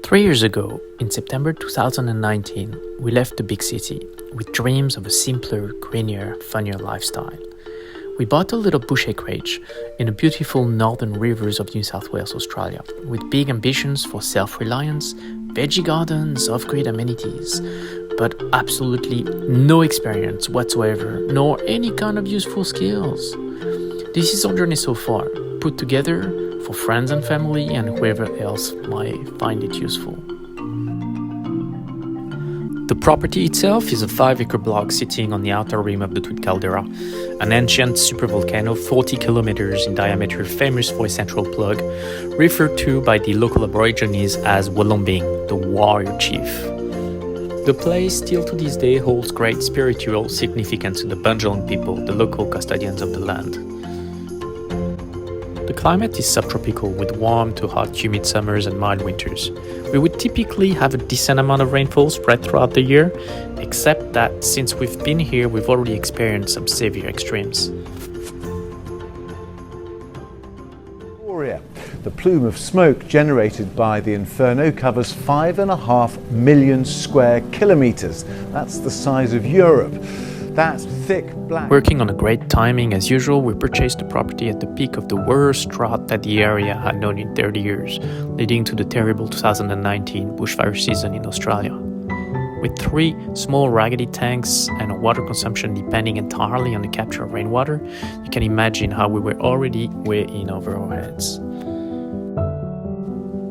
3 years ago, in September 2019, we left the big city with dreams of a simpler, greener, funnier lifestyle. We bought a little bush acreage in the beautiful northern rivers of New South Wales, Australia, with big ambitions for self-reliance, veggie gardens, off-grid amenities, but absolutely no experience whatsoever, nor any kind of useful skills. This is our journey so far, put together for friends and family and whoever else might find it useful. The property itself is a 5-acre block sitting on the outer rim of the Tweed Caldera, an ancient supervolcano 40 kilometers in diameter famous for a central plug, referred to by the local Aborigines as Wollongong, the warrior chief. The place still to this day holds great spiritual significance to the Bundjalung people, the local custodians of the land. The climate is subtropical with warm to hot humid summers and mild winters. We would typically have a decent amount of rainfall spread throughout the year, except that since we've been here, we've already experienced some severe extremes. The plume of smoke generated by the inferno covers 5.5 million square kilometers. That's the size of Europe. That's thick black. Working on a great timing as usual, we purchased the property at the peak of the worst drought that the area had known in 30 years, leading to the terrible 2019 bushfire season in Australia. With 3 small raggedy tanks and a water consumption depending entirely on the capture of rainwater, you can imagine how we were already way in over our heads.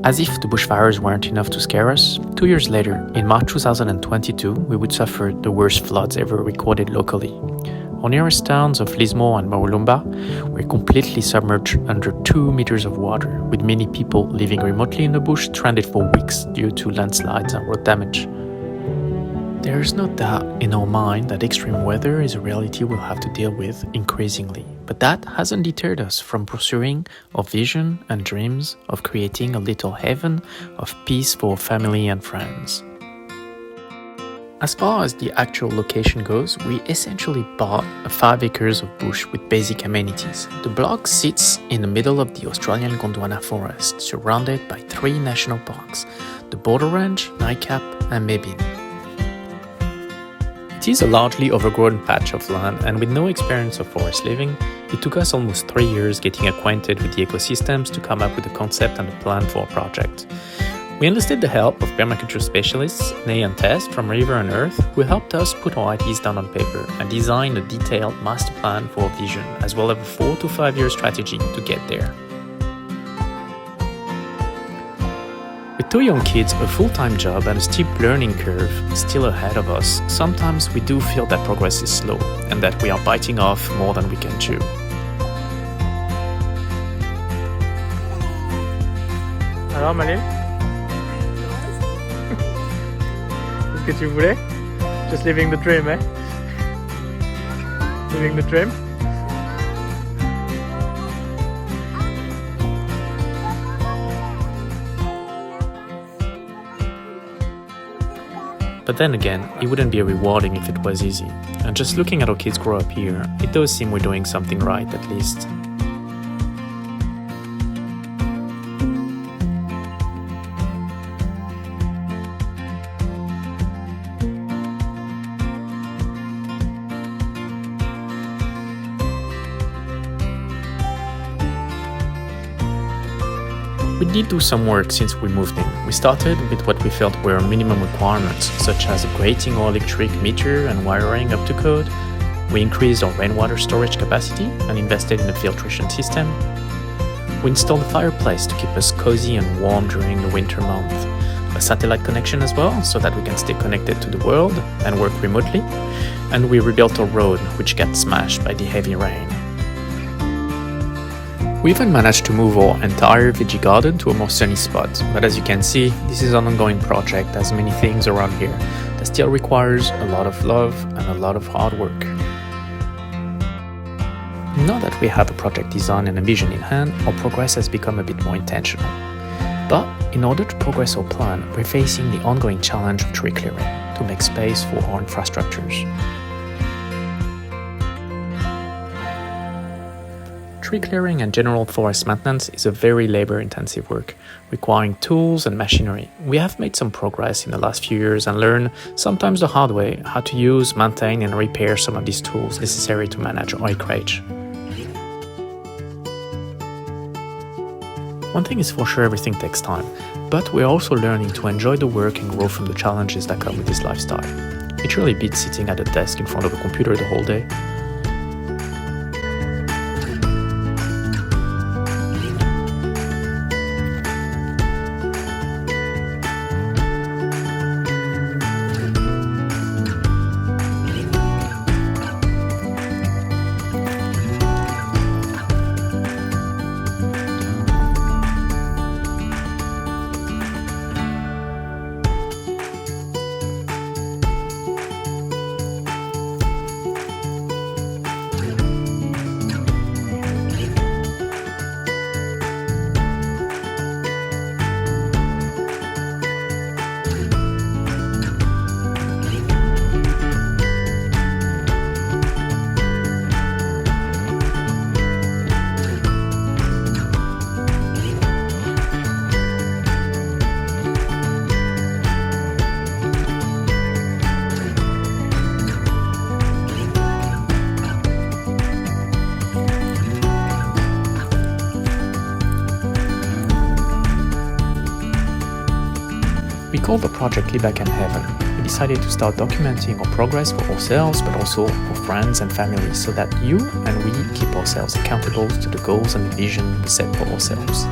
As if the bushfires weren't enough to scare us, 2 years later, in March 2022, we would suffer the worst floods ever recorded locally. Our nearest towns of Lismore and Murwillumbah were completely submerged under 2 meters of water, with many people living remotely in the bush stranded for weeks due to landslides and road damage. There is no doubt in our mind that extreme weather is a reality we'll have to deal with increasingly, but that hasn't deterred us from pursuing our vision and dreams of creating a little heaven of peace for our family and friends. As far as the actual location goes, we essentially bought 5 acres of bush with basic amenities. The block sits in the middle of the Australian Gondwana forest, surrounded by 3 national parks, the Border Range, Nightcap and Mebane. It is a largely overgrown patch of land, and with no experience of forest living, it took us almost 3 years getting acquainted with the ecosystems to come up with a concept and a plan for our project. We enlisted the help of permaculture specialists, Nay and Tess from River and Earth, who helped us put our ideas down on paper and design a detailed master plan for our vision, as well as a 4 to 5 year strategy to get there. With 2 young kids, a full-time job and a steep learning curve still ahead of us, sometimes we do feel that progress is slow and that we are biting off more than we can chew. Alors Malil, qu'est-ce que tu voulais? Just living the dream, eh? Living the dream? But then again, it wouldn't be rewarding if it was easy. And just looking at our kids grow up here, it does seem we're doing something right at least. We did do some work since we moved in. We started with what we felt were minimum requirements, such as upgrading our electric meter and wiring up to code. We increased our rainwater storage capacity and invested in a filtration system. We installed a fireplace to keep us cozy and warm during the winter months, a satellite connection as well, so that we can stay connected to the world and work remotely. And we rebuilt our road, which got smashed by the heavy rain. We even managed to move our entire veggie garden to a more sunny spot, but as you can see, this is an ongoing project, as many things around here, that still requires a lot of love and a lot of hard work. Now that we have a project design and a vision in hand, our progress has become a bit more intentional. But in order to progress our plan, we're facing the ongoing challenge of tree clearing to make space for our infrastructures. tree clearing and general forest maintenance is a very labor-intensive work, requiring tools and machinery. We have made some progress in the last few years and learned, sometimes the hard way, how to use, maintain and repair some of these tools necessary to manage our acreage. One thing is for sure, everything takes time, but we're also learning to enjoy the work and grow from the challenges that come with this lifestyle. It really beats sitting at a desk in front of a computer the whole day. We called the project Libac and Heaven. We decided to start documenting our progress for ourselves, but also for friends and family, so that you and we keep ourselves accountable to the goals and the vision we set for ourselves.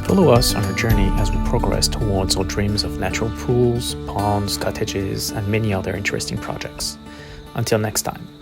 Follow us on our journey as we progress towards our dreams of natural pools, ponds, cottages, and many other interesting projects. Until next time.